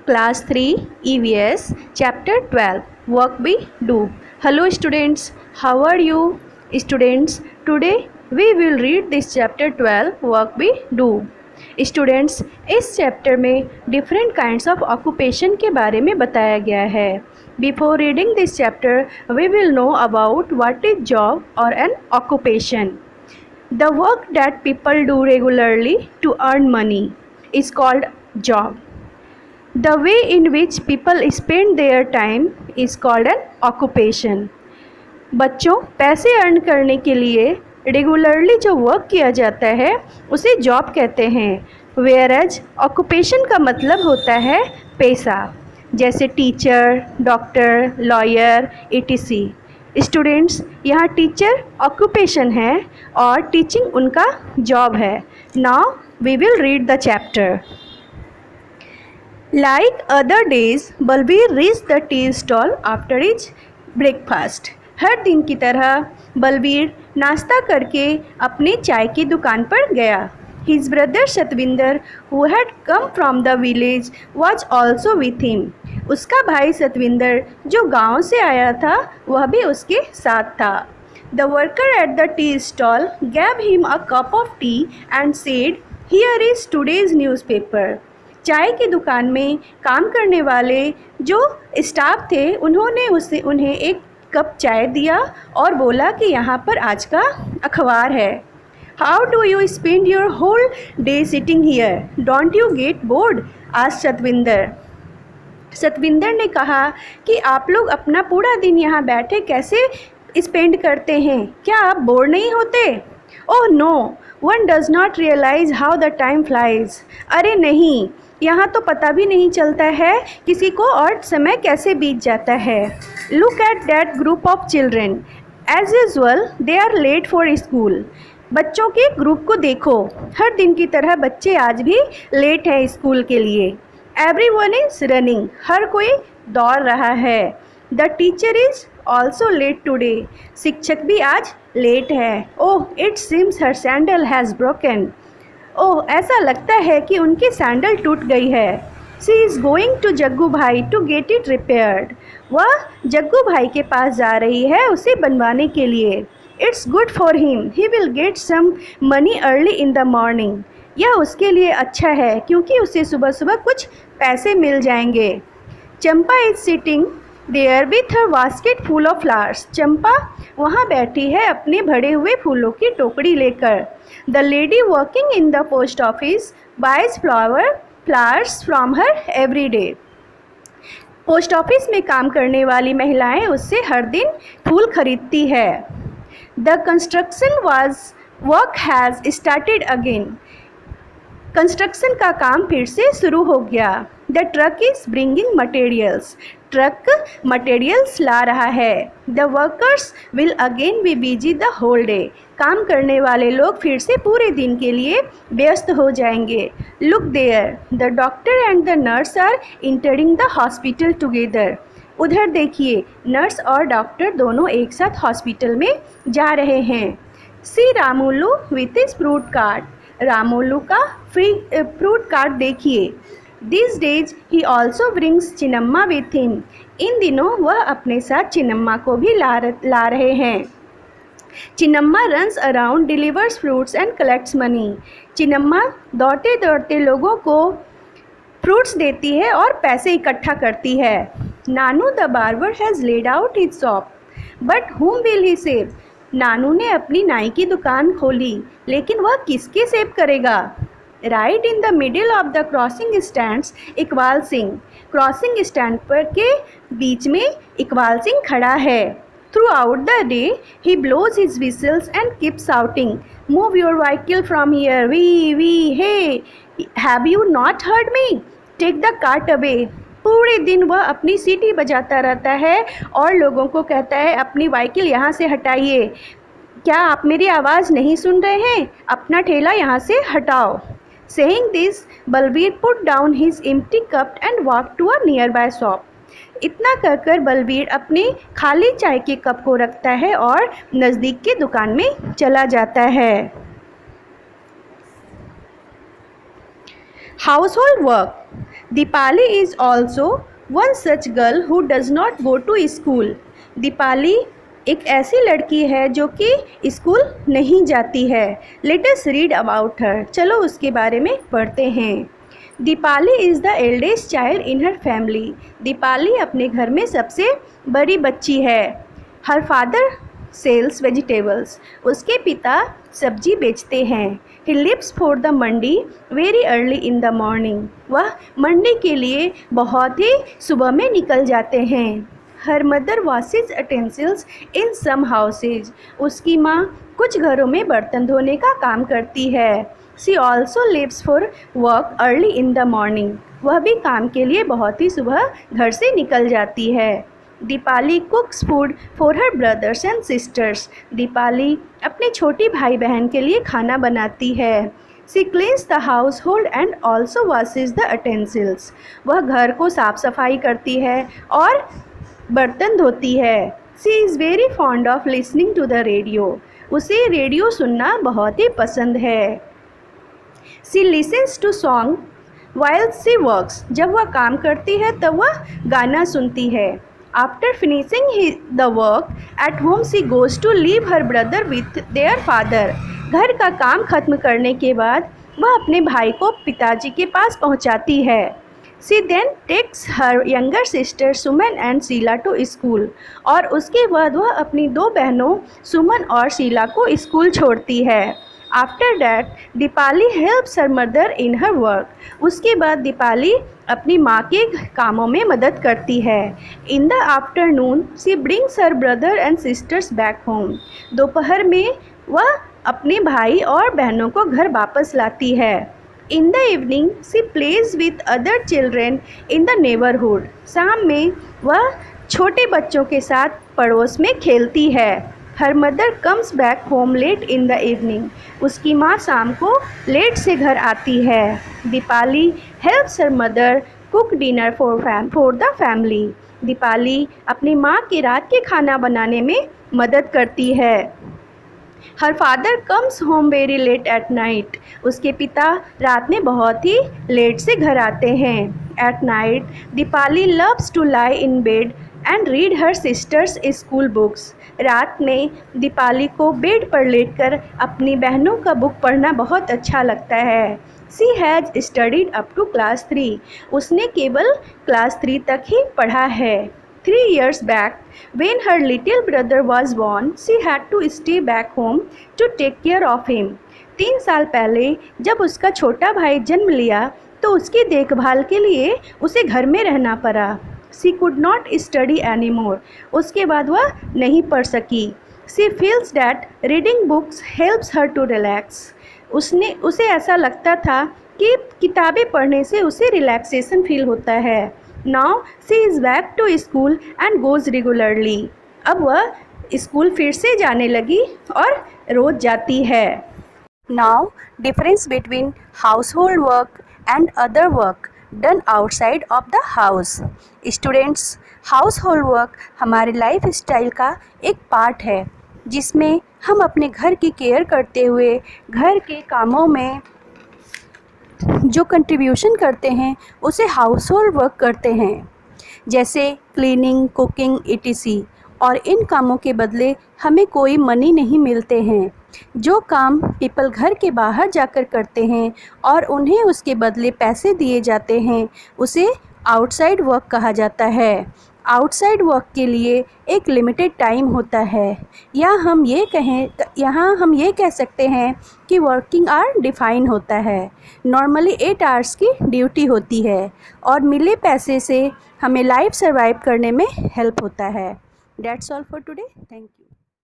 Class 3 EVS Chapter 12 Work Be Do. Hello students, how are you? Students, today we will read this chapter 12 Work Be Do. Students, इस chapter में different kinds of occupation के बारे में बताया गया है. Before reading this chapter we will know about what is job और an occupation. The work that people do regularly to earn money is called job. The way in which people spend their time is called an occupation. बच्चों, पैसे earn करने के लिए regularly जो work किया जाता है उसे जॉब कहते हैं. वेयरएज ऑक्यूपेशन का मतलब होता है पेशा, जैसे teacher, doctor, lawyer etc. Students, यहाँ टीचर ऑक्यूपेशन है और टीचिंग उनका जॉब है. Now we will read the chapter. Like other days, Balbir reached the tea stall after his breakfast. हर दिन की तरह बलबीर नाश्ता करके अपने चाय की दुकान पर गया. His brother Satwinder, who had come from the village, was also with him. उसका भाई सतविंदर जो गांव से आया था वह भी उसके साथ था. The worker at the tea stall gave him a cup of tea and said, "Here is today's newspaper." चाय की दुकान में काम करने वाले जो स्टाफ थे उन्होंने उन्हें एक कप चाय दिया और बोला कि यहाँ पर आज का अखबार है. How do you spend your whole day sitting here, don't you get bored, आज सतविंदर. सतविंदर ने कहा कि आप लोग अपना पूरा दिन यहाँ बैठे कैसे स्पेंड करते हैं, क्या आप बोर नहीं होते? Oh no, one does not realise how the time flies. अरे नहीं, यहाँ तो पता भी नहीं चलता है किसी को और समय कैसे बीत जाता है. Look at that group of children, as usual they are late for school. बच्चों के ग्रुप को देखो, हर दिन की तरह बच्चे आज भी लेट हैं स्कूल के लिए. एवरीवन इज रनिंग, हर कोई दौड़ रहा है. The teacher is also late today, शिक्षक भी आज लेट है. Oh, it seems her sandal has broken. Oh, ऐसा लगता है कि उनकी सैंडल टूट गई है. She is going to Jaggu bhai to get it repaired. वह जग्गू भाई के पास जा रही है उसे बनवाने के लिए. It's good for him, he will get some money early in the morning. यह उसके लिए अच्छा है क्योंकि उसे सुबह सुबह कुछ पैसे मिल जाएंगे. Champa is sitting there with her basket full of flowers. Champa वहाँ बैठी है अपने भरे हुए फूलों की टोकरी लेकर. The lady working in the post office buys flowers from her every day. Post office में काम करने वाली महिलाएं उससे हर दिन फूल खरीदती है. The construction work has started again. Construction का काम फिर से शुरू हो गया. The truck is bringing materials. Truck materials ला रहा है. The workers will again be busy the whole day. काम करने वाले लोग फिर से पूरे दिन के लिए व्यस्त हो जाएंगे. Look there, the doctor and the nurse are entering the hospital together. उधर देखिए, नर्स और डॉक्टर दोनों एक साथ हॉस्पिटल में जा रहे हैं. See Ramulu with his fruit cart. Ramulu का फ्रूट कार्ट देखिए. These days he also brings Chinnamma with him. इन दिनों वह अपने साथ चिन्नम्मा को भी ला रहे हैं. Chinnamma runs around, delivers fruits and collects money. Chinnamma दौड़ते दौड़ते लोगों को फ्रूट्स देती है और पैसे इकट्ठा करती है. Nanu the barber has laid out his shop, but whom will he save. Nanu ने अपनी नाई की दुकान खोली, लेकिन वह किसके सेव करेगा? Right in the middle of the crossing stands Iqbal Singh. Crossing stand पर के बीच में इकबाल सिंह खड़ा है. Throughout the day he blows his whistles and keep shouting, move your vehicle from here, we hey, have you not heard me, take the cart away. पूरे दिन वह अपनी सीटी बजाता रहता है और लोगों को कहता है अपनी व्हीकल यहाँ से हटाइए. क्या आप मेरी आवाज़ नहीं सुन रहे हैं? अपना ठेला यहाँ से हटाओ. Saying this, Balbir put down his empty cup and walked to a nearby shop. इतना कहकर बलबीर अपने खाली चाय के कप को रखता है और नज़दीक की दुकान में चला जाता है. Household work. Deepali is also one such girl who does not go to school. Deepali एक ऐसी लड़की है जो कि स्कूल नहीं जाती है। Let us read about her. चलो उसके बारे में पढ़ते हैं। Deepali is the eldest child in her family. Deepali अपने घर में सबसे बड़ी बच्ची है। Her father sells vegetables. उसके पिता सब्जी बेचते हैं। He leaves for the mandi very early in the morning. वह मंडी के लिए बहुत ही सुबह में निकल जाते हैं। हर मदर वॉशेज अटेंसिल्स इन सम हाउसेज। उसकी माँ कुछ घरों में बर्तन धोने का काम करती है। She also leaves for work early in the morning. वह भी काम के लिए बहुत ही सुबह घर से निकल जाती है। Deepali कुक्स food for her brothers and sisters. Deepali अपने छोटी भाई बहन के लिए खाना बनाती है। She cleans the house hold and also washes the utensils. वह घर को साफ सफाई करती है और बर्तन धोती है। She is very fond of listening to the radio. उसे रेडियो सुनना बहुत ही पसंद है। She listens to song while she works. जब वह काम करती है तब वह गाना सुनती है। After finishing the work at home she goes to leave her brother with their father. घर का काम खत्म करने के बाद वह अपने भाई को पिताजी के पास पहुंचाती है। She then takes her younger sister Suman and Sheela to school. और उसके बाद वह अपनी दो बहनों सुमन और शीला को स्कूल छोड़ती है। After that Deepali helps her mother in her work. उसके बाद दीपाली अपनी माँ के कामों में मदद करती है। In the afternoon she brings her brother and sisters back home. दोपहर में वह अपने भाई और बहनों को घर वापस लाती है। इन the evening she plays with other children in the neighbourhood. शाम में वह छोटे बच्चों के साथ पड़ोस में खेलती है। Her mother comes back home late in the evening. उसकी माँ शाम को लेट से घर आती है। Deepali helps her mother cook dinner for the family. Deepali अपनी माँ के रात के खाना बनाने में मदद करती है। Her father comes home very late at night. उसके पिता रात में बहुत ही लेट से घर आते हैं। At night Deepali loves to lie in bed and read her sisters school books. रात में दीपाली को बेड पर लेटकर अपनी बहनों का बुक पढ़ना बहुत अच्छा लगता है। She has studied up to class 3। उसने केवल क्लास 3 तक ही पढ़ा है। 3 years back, when her little brother was born, she had to stay back home to take care of him. 3 साल पहले जब उसका छोटा भाई जन्म लिया तो उसकी देखभाल के लिए उसे घर में रहना पड़ा। She could not study anymore. उसके बाद वह नहीं पढ़ सकी। She feels that reading books helps her to relax. उसे ऐसा लगता था कि किताबें पढ़ने से उसे रिलैक्सेशन फील होता है। Now she is back to school and goes regularly. अब वह स्कूल फिर से जाने लगी और रोज़ जाती है। Now difference between household work and other work done outside of the house. Students, household work हमारे लाइफ स्टाइल का एक पार्ट है जिसमें हम अपने घर की केयर करते हुए घर के कामों में जो कंट्रीब्यूशन करते हैं उसे हाउस होल्ड वर्क करते हैं, जैसे क्लीनिंग, कुकिंग, etc. और इन कामों के बदले हमें कोई मनी नहीं मिलते हैं। जो काम पीपल घर के बाहर जाकर करते हैं और उन्हें उसके बदले पैसे दिए जाते हैं उसे आउटसाइड वर्क कहा जाता है। आउटसाइड वर्क के लिए एक लिमिटेड टाइम होता है, यहाँ हम ये कह सकते हैं कि वर्किंग आवर डिफाइन होता है। नॉर्मली 8 आवर्स की ड्यूटी होती है और मिले पैसे से हमें लाइफ सर्वाइव करने में हेल्प होता है। That's all for today. Thank you.